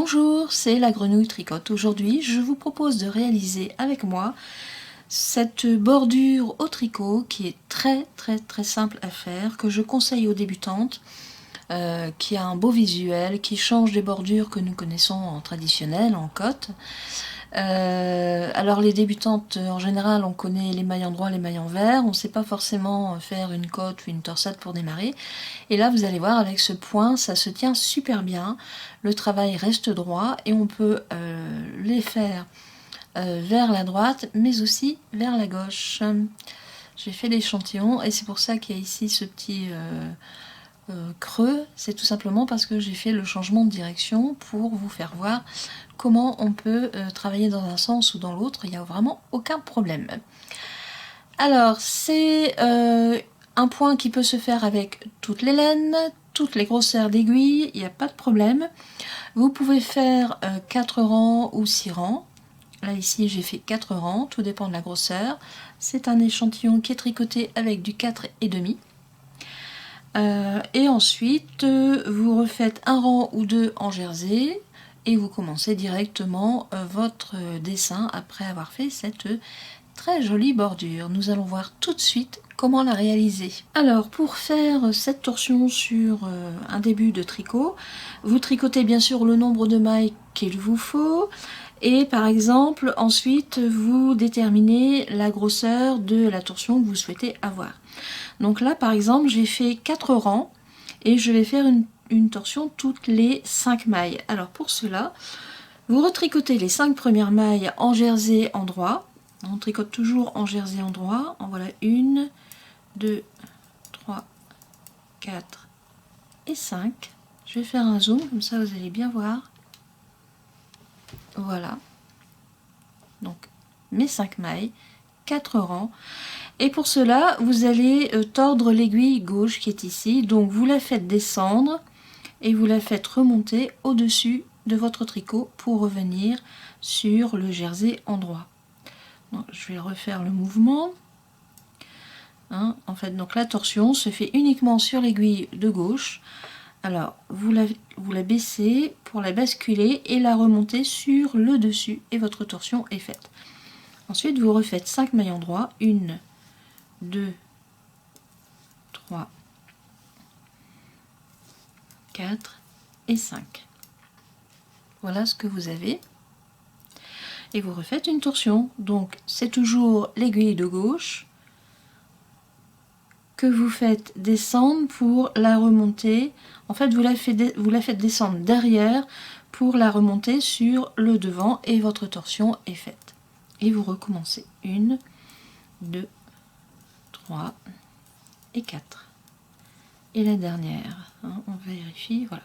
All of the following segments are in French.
Bonjour, c'est la Grenouille Tricote. Aujourd'hui, je vous propose de réaliser avec moi cette bordure au tricot qui est très simple à faire, que je conseille aux débutantes, qui a un beau visuel, qui change des bordures que nous connaissons en traditionnel, en cotte. Alors les débutantes, en général, on connaît les mailles en droit, les mailles en vert, on ne sait pas forcément faire une cotte ou une torsade pour démarrer. Et là, vous allez voir, avec ce point, ça se tient super bien, le travail reste droit et on peut les faire vers la droite, mais aussi vers la gauche. J'ai fait l'échantillon et c'est pour ça qu'il y a ici ce petit creux, c'est tout simplement parce que j'ai fait le changement de direction pour vous faire voir comment on peut travailler dans un sens ou dans l'autre, il n'y a vraiment aucun problème. Alors c'est un point qui peut se faire avec toutes les laines, toutes les grosseurs d'aiguilles, il n'y a pas de problème. Vous pouvez faire 4 rangs ou 6 rangs. Là ici j'ai fait 4 rangs, tout dépend de la grosseur. C'est un échantillon qui est tricoté avec du 4,5. Et ensuite vous refaites un rang ou deux en jersey et vous commencez directement votre dessin après avoir fait cette très jolie bordure. Nous allons voir tout de suite comment la réaliser. Alors pour faire cette torsion sur un début de tricot, vous tricotez bien sûr le nombre de mailles qu'il vous faut et par exemple ensuite vous déterminez la grosseur de la torsion que vous souhaitez avoir. Donc là par exemple j'ai fait 4 rangs et je vais faire une torsion toutes les 5 mailles. Alors pour cela, vous retricotez les 5 premières mailles en jersey endroit. On tricote toujours en jersey endroit. En voilà 1, 2, 3, 4 et 5. Je vais faire un zoom, comme ça vous allez bien voir. Voilà. Donc mes 5 mailles, 4 rangs. Et pour cela, vous allez tordre l'aiguille gauche qui est ici. Donc vous la faites descendre et vous la faites remonter au-dessus de votre tricot pour revenir sur le jersey endroit. Donc, je vais refaire le mouvement. En fait, donc la torsion se fait uniquement sur l'aiguille de gauche. Alors, vous la baissez pour la basculer et la remonter sur le dessus et votre torsion est faite. Ensuite, vous refaites 5 mailles en droit. 1, 2, 3, 4 et 5. Voilà ce que vous avez. Et vous refaites une torsion. Donc c'est toujours l'aiguille de gauche que vous faites descendre pour la remonter. En fait, vous la faites descendre derrière pour la remonter sur le devant et votre torsion est faite. Et vous recommencez. 1, 2, 3 et 4. Et la dernière, on vérifie, voilà.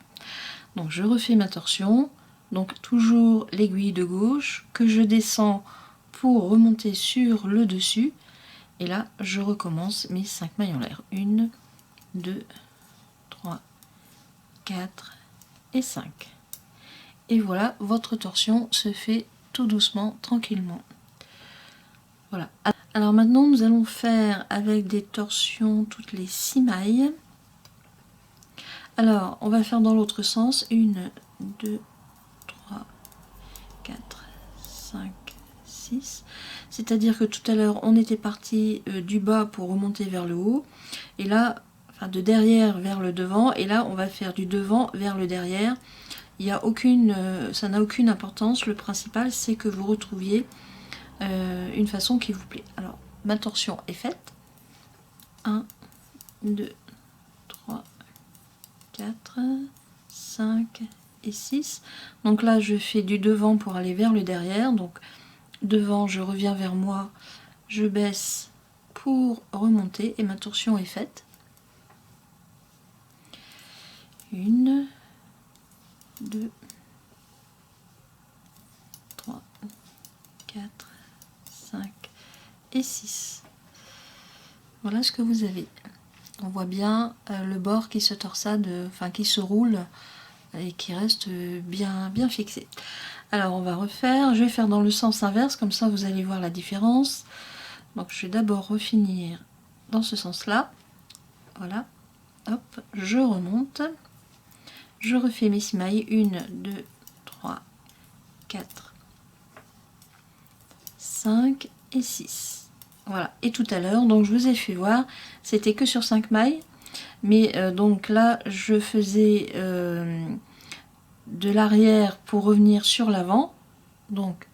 Donc je refais ma torsion, donc toujours l'aiguille de gauche que je descends pour remonter sur le dessus. Et là, je recommence mes 5 mailles en l'air. 1, 2, 3, 4 et 5. Et voilà, votre torsion se fait tout doucement, tranquillement. Voilà. Alors maintenant, nous allons faire avec des torsions toutes les 6 mailles. Alors, on va faire dans l'autre sens. 1, 2, 3, 4, 5, 6. C'est-à-dire que tout à l'heure, on était parti du bas pour remonter vers le haut. Et là, enfin de derrière vers le devant. Et là, on va faire du devant vers le derrière. Il y a aucune, ça n'a aucune importance. Le principal, c'est que vous retrouviez une façon qui vous plaît. Alors, ma torsion est faite. 1, 2, 3, 4, 5 et 6. Donc là, je fais du devant pour aller vers le derrière. Donc devant, je reviens vers moi, je baisse pour remonter et ma torsion est faite. 1, 2, 3, 4, 5 et 6. Voilà ce que vous avez. On voit bien le bord qui se torsade, enfin qui se roule et qui reste bien fixé. Alors on va refaire, je vais faire dans le sens inverse, comme ça vous allez voir la différence. Donc je vais d'abord refinir dans ce sens-là. Voilà, hop, je remonte. Je refais mes 6 mailles, 1, 2, 3, 4, 5 et 6. Voilà, et tout à l'heure, donc je vous ai fait voir, c'était que sur 5 mailles, mais donc là, je faisais de l'arrière pour revenir sur l'avant, donc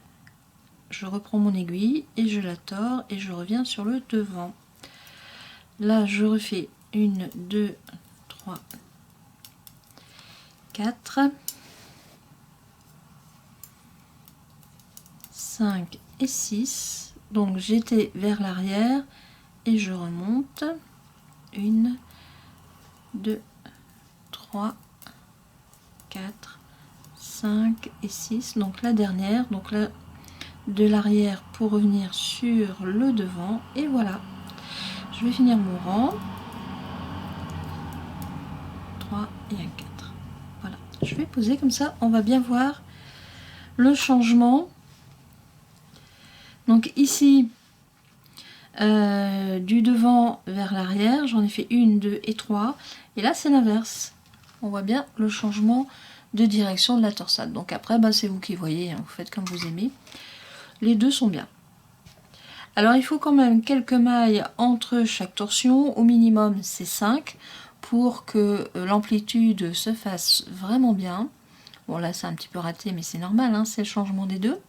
je reprends mon aiguille et je la tords et je reviens sur le devant. Là, je refais 1, 2, 3, 4, 5 et 6. Donc j'étais vers l'arrière et je remonte. 1, 2, 3, 4, 5 et 6. Donc la dernière, donc là de l'arrière pour revenir sur le devant. Et voilà. Je vais finir mon rang. 3 et un 4. Voilà. Je vais poser comme ça, on va bien voir le changement. Donc ici, du devant vers l'arrière, j'en ai fait 1, 2 et 3. Et là, c'est l'inverse. On voit bien le changement de direction de la torsade. Donc après, bah, c'est vous qui voyez, hein, vous faites comme vous aimez. Les deux sont bien. Alors, il faut quand même quelques mailles entre chaque torsion. Au minimum, c'est 5 pour que l'amplitude se fasse vraiment bien. Bon, là, c'est un petit peu raté, mais c'est normal, hein, c'est le changement des deux.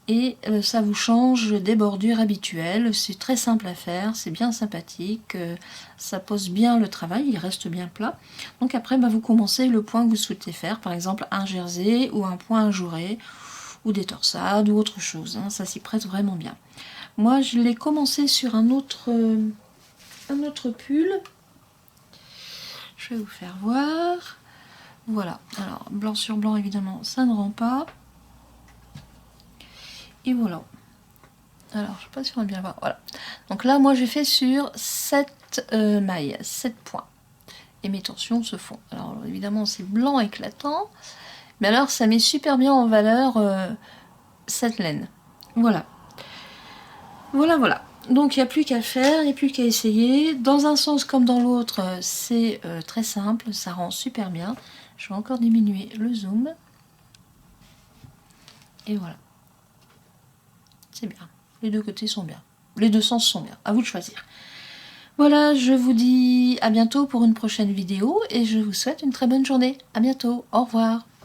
Et ça vous change des bordures habituelles. C'est très simple à faire, c'est bien sympathique, ça pose bien le travail, il reste bien plat. Donc après, bah, vous commencez le point que vous souhaitez faire, par exemple un jersey ou un point ajouré, ou des torsades ou autre chose, hein, ça s'y prête vraiment bien. Moi, je l'ai commencé sur un autre pull. Je vais vous faire voir. Voilà, alors blanc sur blanc, évidemment, ça ne rend pas. Et voilà. Alors, je ne sais pas si on va bien voir. Voilà. Donc là, moi, j'ai fait sur 7 mailles, 7 points. Et mes torsions se font. Alors, évidemment, c'est blanc éclatant. Mais alors, ça met super bien en valeur cette laine. Voilà. Voilà, voilà. Donc, il n'y a plus qu'à faire, il n'y a plus qu'à essayer. Dans un sens comme dans l'autre, c'est très simple. Ça rend super bien. Je vais encore diminuer le zoom. Et voilà. C'est bien. Les deux côtés sont bien. Les deux sens sont bien. À vous de choisir. Voilà, je vous dis à bientôt pour une prochaine vidéo et je vous souhaite une très bonne journée. À bientôt. Au revoir.